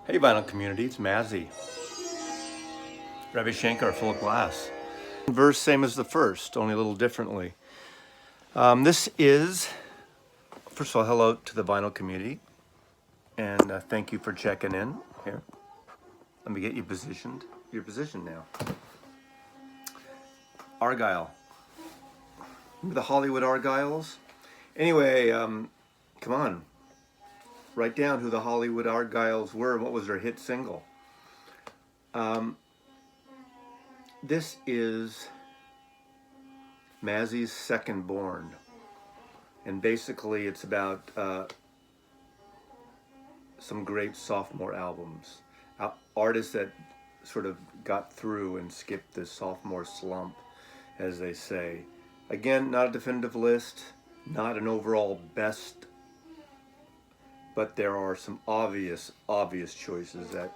Hey vinyl community, it's Mazzy. Ravi Shankar, Full of Glass. Verse same as the first, only a little differently. This is, first of all, hello to the vinyl community, and thank you for checking in. Here, let me get you positioned. You're positioned now. Argyle. Remember the Hollywood Argyles? Anyway, come on. Write down who the Hollywood Argyles were and what was their hit single. This is Mazzy's Second Born. And basically it's about some great sophomore albums. Artists that sort of got through and skipped this sophomore slump, as they say. Again, not a definitive list, not an overall best, but there are some obvious choices that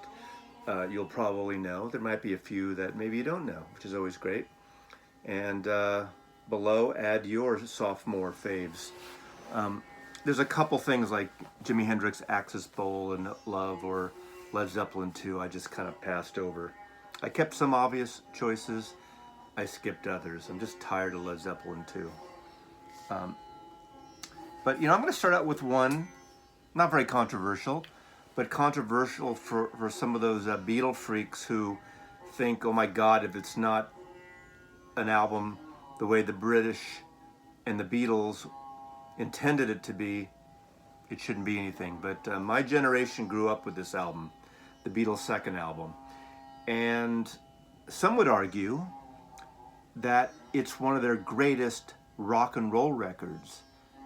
you'll probably know. There might be a few that maybe you don't know, which is always great. And below, add your sophomore faves. There's a couple things like Jimi Hendrix, Axis Bowl, and Love, or Led Zeppelin 2 I just kind of passed over. I kept some obvious choices. I skipped others. I'm just tired of Led Zeppelin 2. But I'm going to start out with one, not very controversial, but controversial for some of those Beatle freaks who think, oh my God, if it's not an album the way the British and the Beatles intended it to be, it shouldn't be anything. But my generation grew up with this album, the Beatles' second album. And some would argue that it's one of their greatest rock and roll records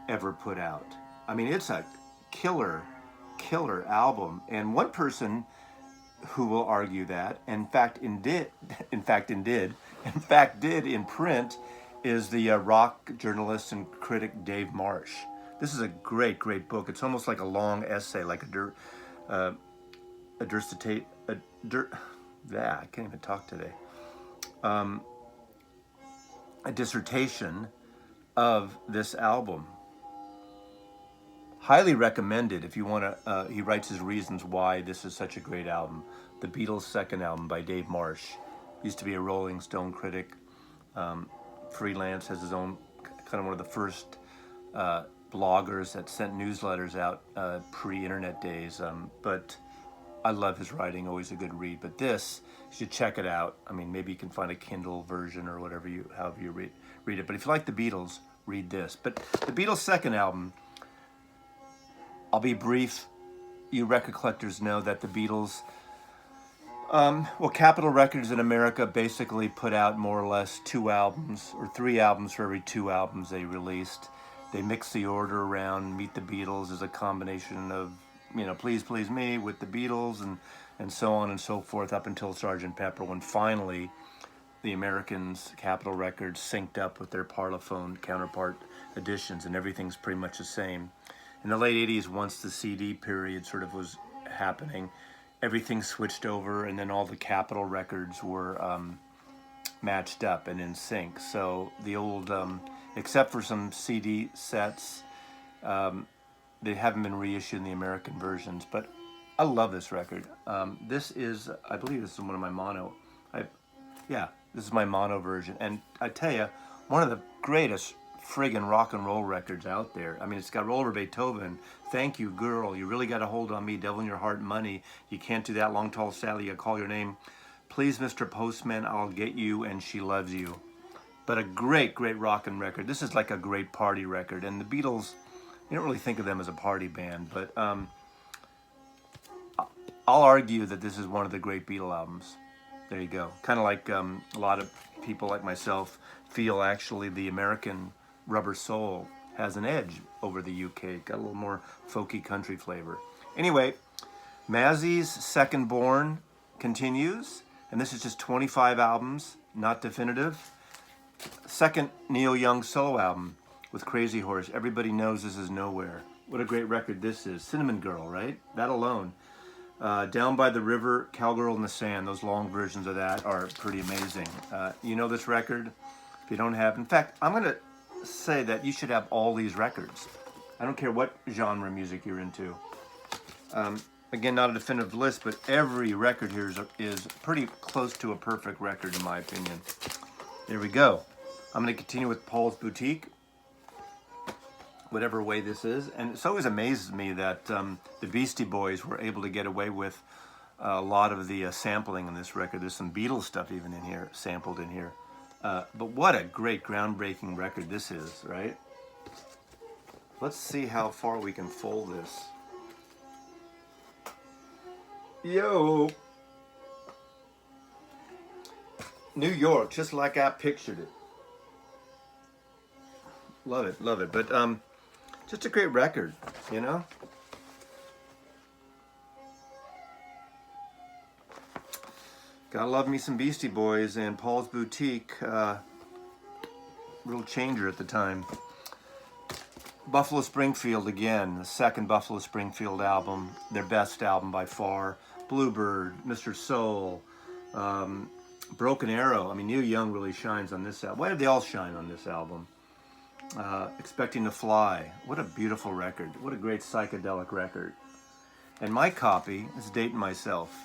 ever put out. I mean, it's a killer album. And one person who will argue that, in fact did in print, is the rock journalist and critic Dave Marsh. This is a great book. It's almost like a long essay, like I can't even talk today. A dissertation of this album. Highly recommended if you want to. He writes his reasons why this is such a great album. The Beatles' second album by Dave Marsh. Used to be a Rolling Stone critic. Freelance, has his own, kind of one of the first bloggers that sent newsletters out pre-internet days. But I love his writing, always a good read. But this, you should check it out. I mean, maybe you can find a Kindle version or whatever however you read it. But if you like the Beatles, read this. But the Beatles' second album, I'll be brief. You record collectors know that the Beatles, Capitol Records in America basically put out more or less 2 albums or 3 albums for every 2 albums they released. They mixed the order around. Meet the Beatles is a combination of, Please Please Me with the Beatles and so on and so forth up until Sgt. Pepper, when finally the Americans, Capitol Records, synced up with their Parlophone counterpart editions, and everything's pretty much the same. In the late 80s, once the CD period sort of was happening, everything switched over, and then all the Capitol records were matched up and in sync. So the old, except for some CD sets, they haven't been reissued in the American versions. But I love this record. This is, I believe this is one of my mono. This is my mono version. And I tell you, one of the greatest friggin' rock and roll records out there. I mean, it's got Roll Over Beethoven, Thank You Girl, You Really Got a Hold on Me, Devil in Your Heart, Money, You Can't Do That, Long Tall Sally, I Call Your Name, Please Mr. Postman, I'll Get You, and She Loves You. But a great rockin' record. This is like a great party record. And the Beatles, you don't really think of them as a party band, but I'll argue that this is one of the great Beatle albums. There you go. Kind of like a lot of people like myself feel actually the American Rubber Soul has an edge over the UK. Got a little more folky country flavor. Anyway, Mazzy's Second Born continues, and this is just 25 albums, not definitive. Second Neil Young solo album with Crazy Horse. Everybody knows this is Nowhere. What a great record this is. Cinnamon Girl, right? That alone. Down by the River, Cowgirl in the Sand. Those long versions of that are pretty amazing. You know this record? If you don't have, in fact, I'm going to say that you should have all these records. I don't care what genre music you're into. Again, not a definitive list, but every record here is pretty close to a perfect record in my opinion. There we go. I'm going to continue with Paul's Boutique, whatever way this is. And it always amazes me that the Beastie Boys were able to get away with a lot of the sampling in this record. There's some Beatles stuff even in here, sampled in here. But what a great groundbreaking record this is, right? Let's see how far we can fold this. Yo! New York, just like I pictured it. Love it, love it. But just a great record, you know? Gotta love me some Beastie Boys, and Paul's Boutique, real changer at the time. Buffalo Springfield again, the second Buffalo Springfield album, their best album by far. Bluebird, Mr. Soul, Broken Arrow. I mean, Neil Young really shines on this album. Why did they all shine on this album? Expecting to Fly. What a beautiful record. What a great psychedelic record. And my copy is dating myself.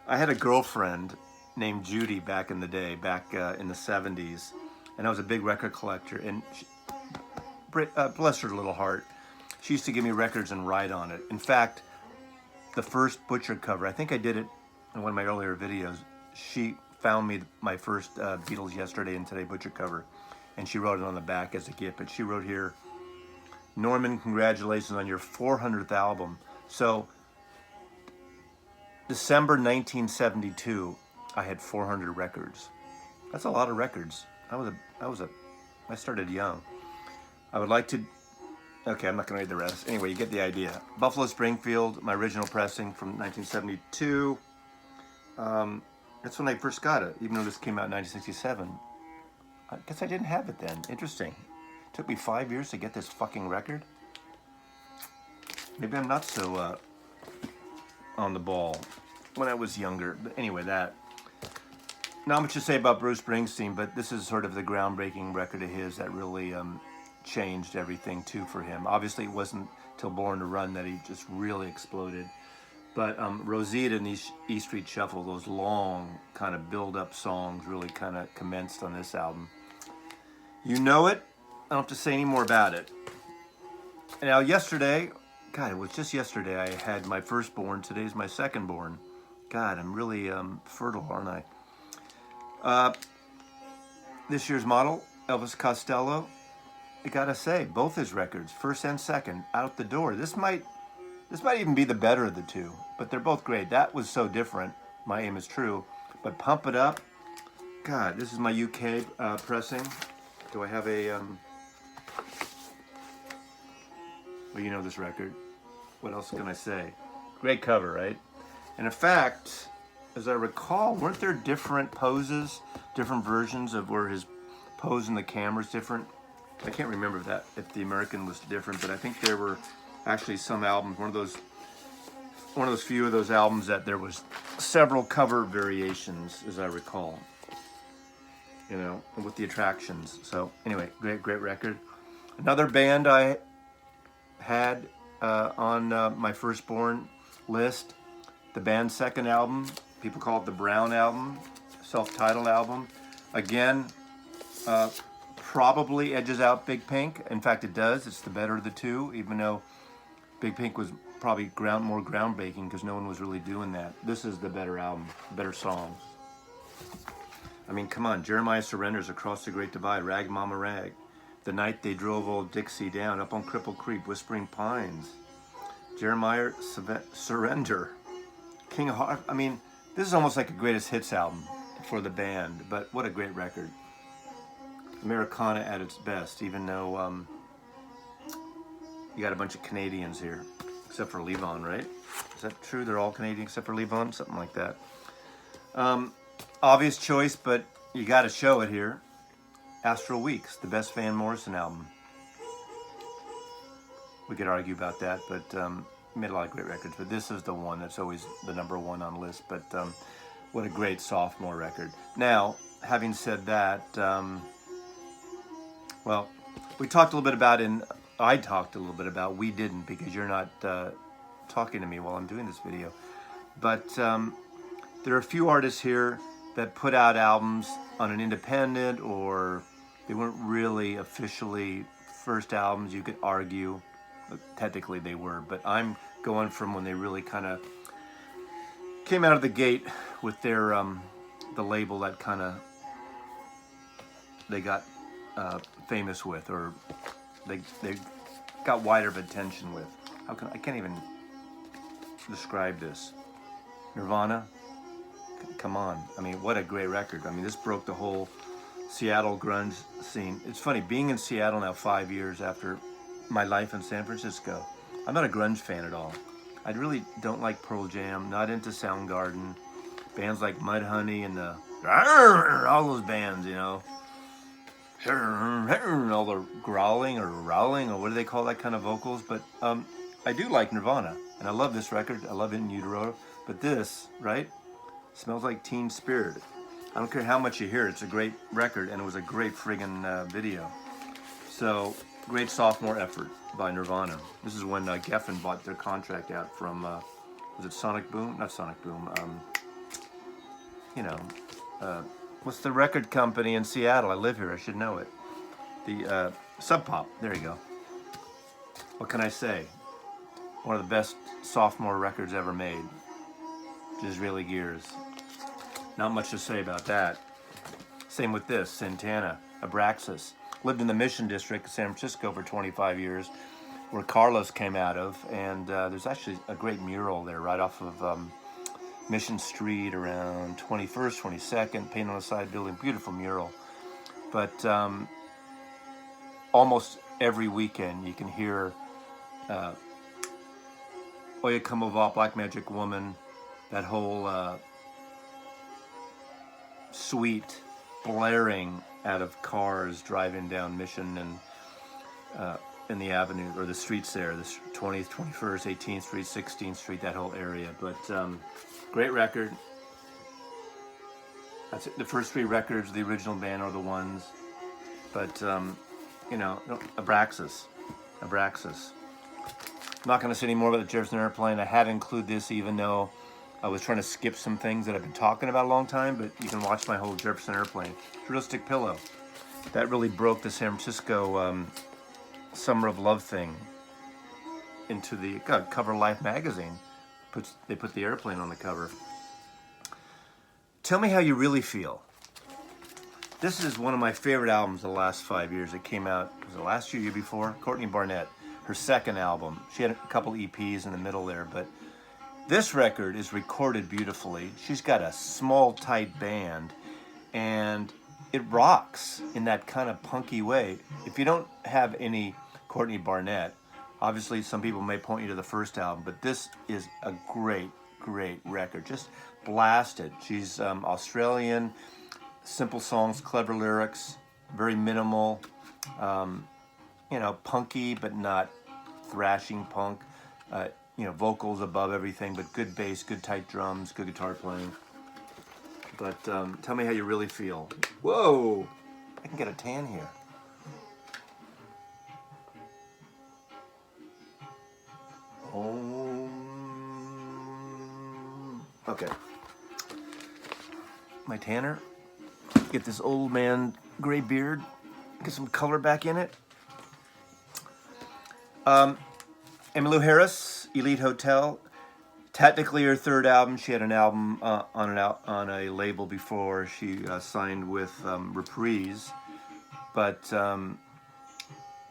I had a girlfriend named Judy back in the day, back in the 70s, and I was a big record collector, and she, bless her little heart, she used to give me records and write on it. In fact, the first Butcher cover, I think I did it in one of my earlier videos, she found me my first Beatles Yesterday and Today Butcher cover, and she wrote it on the back as a gift, but she wrote here, Norman, congratulations on your 400th album. So, December 1972, I had 400 records. That's a lot of records. I started young. I would like to, okay, I'm not gonna read the rest. Anyway, you get the idea. Buffalo Springfield, my original pressing from 1972. That's when I first got it, even though this came out in 1967. I guess I didn't have it then. Interesting. It took me 5 years to get this fucking record. Maybe I'm not so on the ball when I was younger. But anyway, that. Not much to say about Bruce Springsteen, but this is sort of the groundbreaking record of his that really changed everything too for him. Obviously, it wasn't till Born to Run that he just really exploded. But Rosita and E Street Shuffle, those long kind of build-up songs really kind of commenced on this album. You know it. I don't have to say any more about it. Now, yesterday, God, it was just yesterday I had my firstborn. Today's my secondborn. God, I'm really fertile, aren't I? This year's model, Elvis Costello. I gotta say, both his records, first and second, out the door. This might even be the better of the two, but they're both great. That was so different. My Aim is True. But Pump It Up. God, this is my UK pressing. Do I have a... Well, you know this record. What else can I say? Great cover, right? And in fact, as I recall, weren't there different poses, different versions of where his pose in the camera's different? I can't remember if the American was different, but I think there were actually some albums, one of those few of those albums that there was several cover variations, as I recall. You know, with the attractions. So anyway, great record. Another band I had on my firstborn list, the band's second album, people call it the Brown album, self-titled album. Again, probably edges out Big Pink. In fact, it does. It's the better of the two, even though Big Pink was probably more groundbreaking because no one was really doing that. This is the better album, better songs. I mean, come on, Jeremiah Surrenders, Across the Great Divide, Rag Mama Rag, The Night They Drove Old Dixie Down, Up on Cripple Creek, Whispering Pines, Jeremiah Surrender, King of Heart. I mean, this is almost like a greatest hits album for the band, but what a great record. Americana at its best, even though you got a bunch of Canadians here, except for Levon, right? Is that true? They're all Canadian except for Levon? Something like that. Obvious choice, but you got to show it here. Astral Weeks, the best Van Morrison album. We could argue about that, but he made a lot of great records. But this is the one that's always the number one on the list. But what a great sophomore record. Now, having said that, well, we talked a little bit about I talked a little bit about We Didn't, because you're not talking to me while I'm doing this video. But there are a few artists here that put out albums on an independent, or they weren't really officially first albums. You could argue, but technically they were, but I'm going from when they really kind of came out of the gate with their the label that kind of they got famous with, or they got wider of attention with. I can't even describe this. Nirvana, come on. I mean, what a great record. I mean, this broke the whole Seattle grunge scene. It's funny, being in Seattle now 5 years after my life in San Francisco, I'm not a grunge fan at all. I really don't like Pearl Jam, not into Soundgarden, bands like Mudhoney and all those bands, you know. All the growling or what do they call that kind of vocals? But I do like Nirvana, and I love this record. I love In Utero. But this, right, smells like Teen Spirit. I don't care how much you hear it. It's a great record, and it was a great friggin' video. So, great sophomore effort by Nirvana. This is when Geffen bought their contract out from, was it Sonic Boom? Not Sonic Boom. You know, what's the record company in Seattle? I live here. I should know it. The Sub Pop. There you go. What can I say? One of the best sophomore records ever made. Israeli Gears. Not much to say about that. Same with this, Santana, Abraxas. Lived in the Mission District of San Francisco for 25 years, where Carlos came out of, and there's actually a great mural there right off of Mission Street around 21st, 22nd, painted on the side building, beautiful mural. But almost every weekend you can hear Oya Kamova, Black Magic Woman, that whole suite blaring out of cars driving down Mission and in the avenue, or the streets there, the 20th, 21st, 18th Street, 16th Street, that whole area. But great record. That's it. The first three records, the original band, are the ones. But, you know, Abraxas. I'm not going to say any more about the Jefferson Airplane. I had to include this even though I was trying to skip some things that I've been talking about a long time, but you can watch my whole Jefferson Airplane. Drill Stick Pillow. That really broke the San Francisco Summer of Love thing into the cover Life magazine. They put the airplane on the cover. Tell Me How You Really Feel. This is one of my favorite albums of the last 5 years. It came out, was it last year before? Courtney Barnett, her second album. She had a couple EPs in the middle there, but this record is recorded beautifully. She's got a small, tight band, and it rocks in that kind of punky way. If you don't have any Courtney Barnett, obviously some people may point you to the first album, but this is a great, great record. Just blast it. She's Australian, simple songs, clever lyrics, very minimal, you know, punky but not thrashing punk. You know, vocals above everything, but good bass, good tight drums, good guitar playing. But Tell Me How You Really Feel. Whoa! I can get a tan here. Okay. My tanner. Get this old man gray beard. Get some color back in it. Emmylou Harris, Elite Hotel. Technically her third album. She had an album on a label before she signed with Reprise. But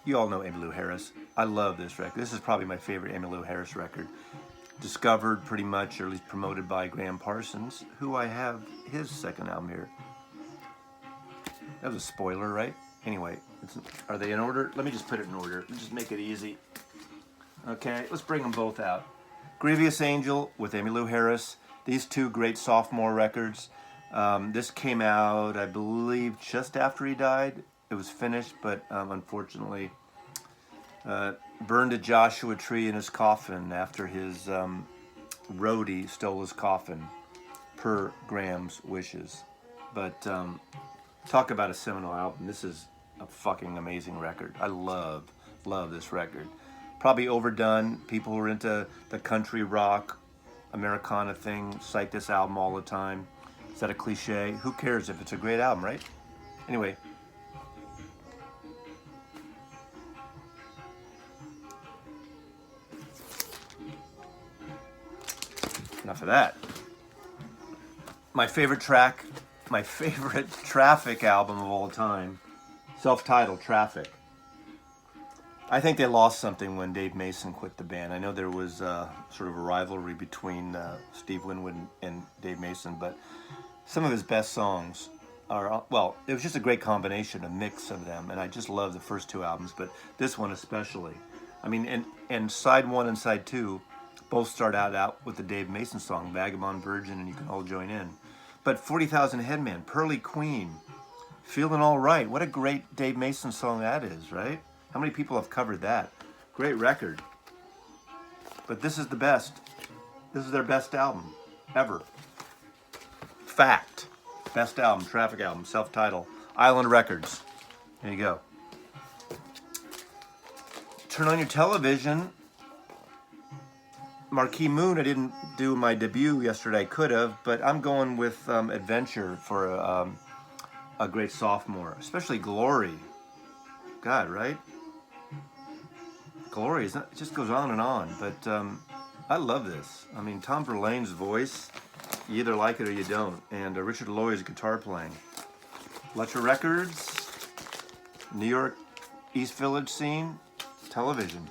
you all know Emmylou Harris. I love this record. This is probably my favorite Emmylou Harris record. Discovered pretty much, or at least promoted by Graham Parsons, who I have his second album here. That was a spoiler, right? Anyway, are they in order? Let me just put it in order. Just make it easy. Okay, let's bring them both out. Grievous Angel with Emmylou Harris. These two great sophomore records. This came out, I believe, just after he died. It was finished, but unfortunately burned a Joshua tree in his coffin after his roadie stole his coffin, per Graham's wishes. But talk about a seminal album. This is a fucking amazing record. I love this record. Probably overdone. People who are into the country rock, Americana thing cite this album all the time. Is that a cliche? Who cares if it's a great album, right? Anyway. Enough of that. My favorite track, my favorite Traffic album of all time, self-titled Traffic. I think they lost something when Dave Mason quit the band. I know there was sort of a rivalry between Steve Winwood and Dave Mason, but some of his best songs are, well, it was just a great combination, a mix of them, and I just love the first two albums, but this one especially. I mean, and side one and side two both start out with the Dave Mason song, Vagabond Virgin, and You Can All Join In. But 40,000 Headman, Pearly Queen, Feeling All Right, what a great Dave Mason song that is, right? How many people have covered that? Great record. But this is the best. This is their best album ever. Fact. Best album, Traffic album, self-titled, Island Records. There you go. Turn on your television. Marquee Moon, I didn't do my debut yesterday. I could have, but I'm going with Adventure for a great sophomore, especially Glory. God, right? Glory, it just goes on and on, but I love this. I mean, Tom Verlaine's voice, you either like it or you don't, and Richard Loy's guitar playing. Elektra Records, New York East Village scene, television.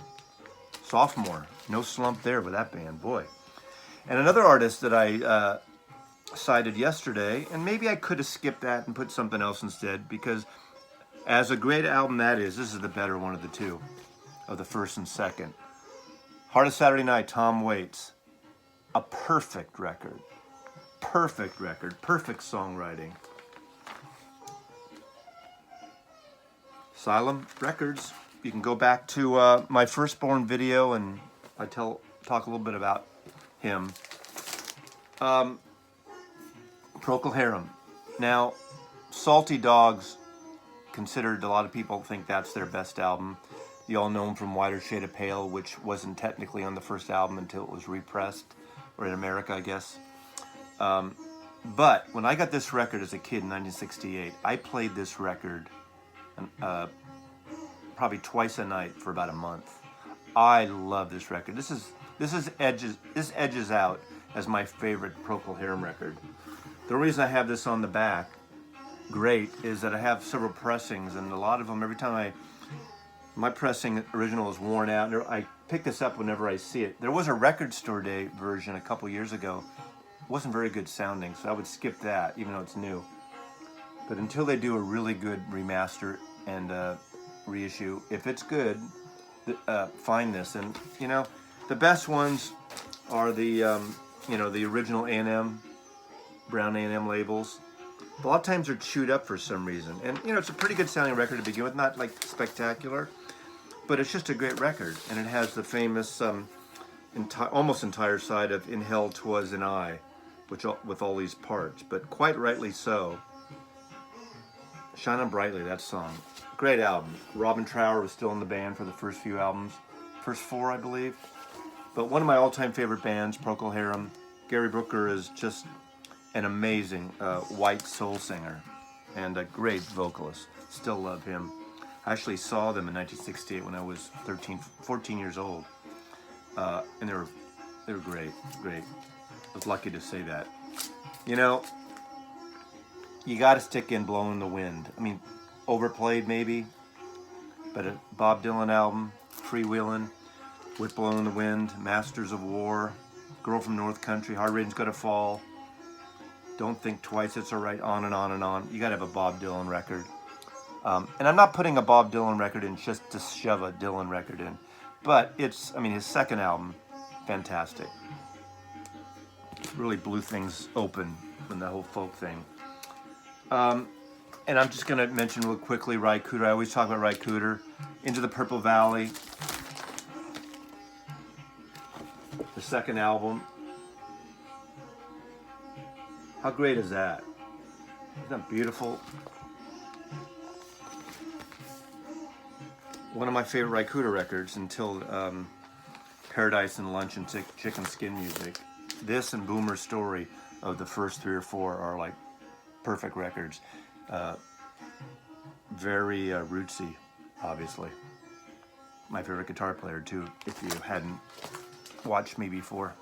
Sophomore, no slump there with that band, boy. And another artist that I cited yesterday, and maybe I could have skipped that and put something else instead, because as a great album that is, this is the better one of the two, of the first and second. Heart of Saturday Night, Tom Waits. A perfect record. Perfect record. Perfect songwriting. Asylum Records. You can go back to my Firstborn video and I talk a little bit about him. Procol Harum. Now, Salty Dogs, considered, a lot of people think that's their best album. You all know them from Whiter Shade of Pale, which wasn't technically on the first album until it was repressed, or in America, I guess. But when I got this record as a kid in 1968, I played this record probably twice a night for about a month. I love this record. This edges out as my favorite Procol Harum record. The reason I have this on the back, great, is that I have several pressings, and a lot of them, every time my pressing original is worn out. I pick this up whenever I see it. There was a Record Store Day version a couple years ago. It wasn't very good sounding, so I would skip that, even though it's new. But until they do a really good remaster and reissue, if it's good, find this. And you know, the best ones are the the original A&M, brown A&M labels. A lot of times they're chewed up for some reason. And, it's a pretty good sounding record to begin with. Not, like, spectacular, but it's just a great record. And it has the famous, almost entire side of In Hell 'Twas an I, with all these parts. But quite rightly so. Shining Brightly, that song. Great album. Robin Trower was still in the band for the first few albums. First four, I believe. But one of my all-time favorite bands, Procol Harum. Gary Brooker is just an amazing white soul singer and a great vocalist. Still love him. I actually saw them in 1968 when I was 14 years old. And they were great. I was lucky to say that. You got to stick in Blowing the Wind. I mean, overplayed maybe, but a Bob Dylan album, Freewheelin', with Blowing the Wind, Masters of War, Girl from North Country, Hard Rain's Gonna Fall, Don't Think Twice, It's Alright, on and on and on. You gotta have a Bob Dylan record. And I'm not putting a Bob Dylan record in just to shove a Dylan record in, but his second album, fantastic. Really blew things open in the whole folk thing. And I'm just gonna mention real quickly Ry Cooder. I always talk about Ry Cooder. Into the Purple Valley. The second album. How great is that? Isn't that beautiful? One of my favorite Raikuda records until Paradise and Lunch and Chicken Skin Music. This and Boomer's Story of the first 3 or 4 are like perfect records. Very rootsy, obviously. My favorite guitar player too, if you hadn't watched me before.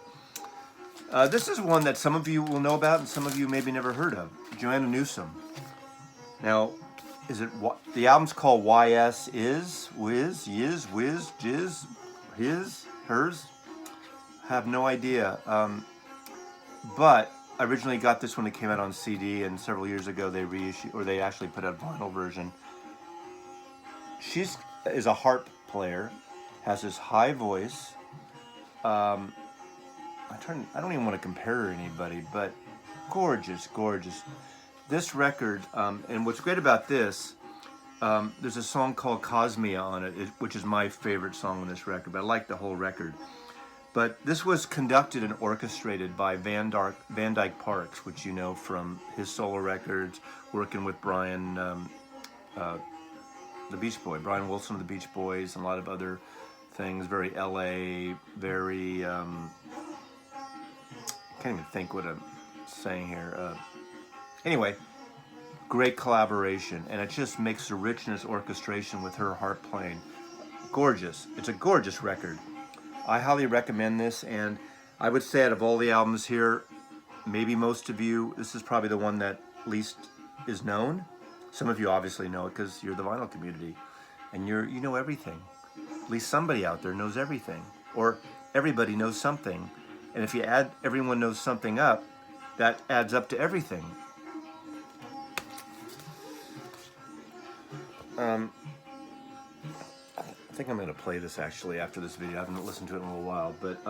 This is one that some of you will know about and some of you maybe never heard of. Jana Newsome. Now, the album's called YS Is, Wiz, Yiz, Wiz, Jizz, His, Hers? I have no idea. But I originally got this when it came out on CD, and several years ago they actually put out a vinyl version. Is a harp player, has this high voice. I don't even want to compare her to anybody, but gorgeous, gorgeous. This record, and what's great about this, there's a song called Cosmia on it, which is my favorite song on this record, but I like the whole record. But this was conducted and orchestrated by Van Dyke Parks, which you know from his solo records, working with Brian, the Beach Boy, Brian Wilson of the Beach Boys, and a lot of other things. Very LA, very, can't even think what I'm saying here. Anyway, great collaboration, and it just makes the richness orchestration with her harp playing gorgeous. It's a gorgeous record. I highly recommend this, and I would say out of all the albums here, maybe most of you, this is probably the one that least is known. Some of you obviously know it because you're the vinyl community, and you know everything. At least somebody out there knows everything, or everybody knows something. And if you add everyone knows something up, that adds up to everything. I think I'm going to play this actually after this video. I haven't listened to it in a little while, but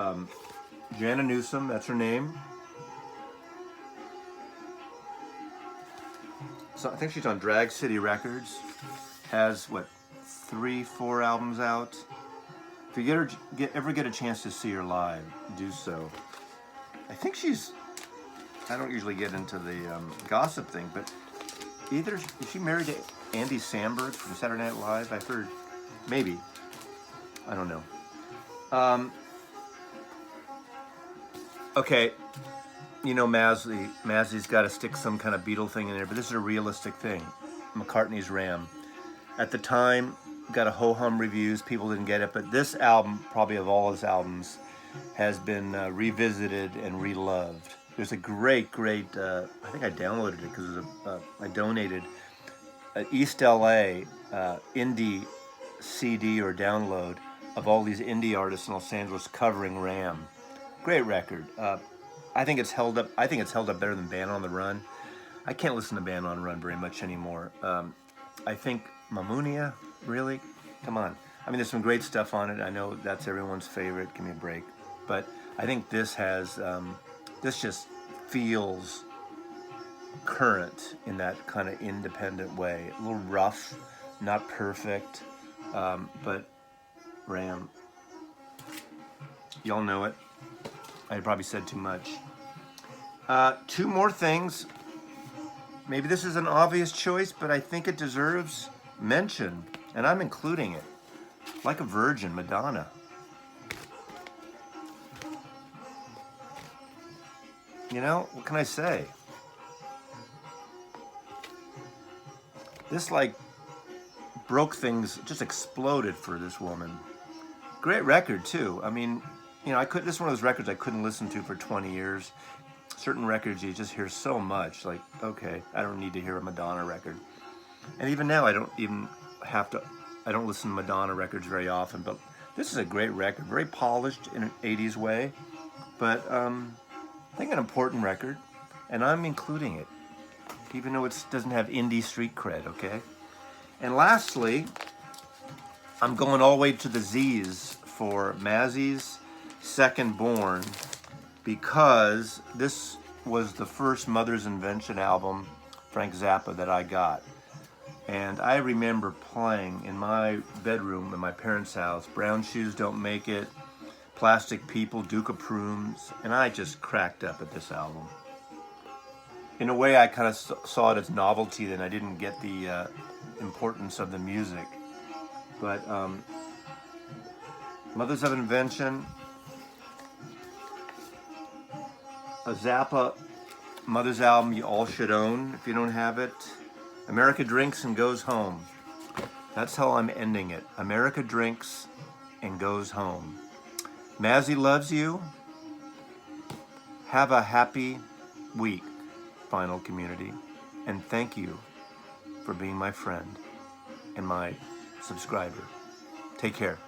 Jana Newsome, that's her name. So I think she's on Drag City Records. Has what, 3, 4 albums out. If you ever get a chance to see her live, do so. I think I don't usually get into the gossip thing, but is she married to Andy Samberg from Saturday Night Live? I've heard, maybe. I don't know. Okay, you know Mazzy's got to stick some kind of Beatle thing in there, but this is a realistic thing. McCartney's Ram. At the time, got a ho-hum reviews, people didn't get it, but this album, probably of all his albums, has been revisited and reloved. There's a great, I think I downloaded it because I donated an East LA indie CD or download of all these indie artists in Los Angeles covering Ram. Great record. I think it's held up. I think it's held up better than Band on the Run. I can't listen to Band on the Run very much anymore. I think Mamunia, really? Come on. I mean, there's some great stuff on it. I know that's everyone's favorite. Give me a break. But I think this has, this just feels current in that kind of independent way. A little rough, not perfect, but Ram. Y'all know it. I probably said too much. 2 more things. Maybe this is an obvious choice, but I think it deserves mention, and I'm including it. Like a Virgin, Madonna. You know, what can I say? This like broke things, just exploded for this woman. Great record too. I mean, you know, this is one of those records I couldn't listen to for 20 years. Certain records you just hear so much, like, okay, I don't need to hear a Madonna record. And even now I don't listen to Madonna records very often, but this is a great record, very polished in an 80s way, but I think an important record, and I'm including it, even though it doesn't have indie street cred, okay? And lastly, I'm going all the way to the Z's for Mazzy's Second Born, because this was the first Mother's Invention album, Frank Zappa, that I got. And I remember playing in my bedroom in my parents' house, Brown Shoes Don't Make It, Plastic People, Duke of Prunes, and I just cracked up at this album. In a way, I kind of saw it as novelty, then I didn't get the importance of the music. But Mothers of Invention, a Zappa Mother's album you all should own if you don't have it. America Drinks and Goes Home. That's how I'm ending it. America drinks and goes home. Mazzy loves you. Have a happy week, Final Community. And thank you for being my friend and my subscriber. Take care.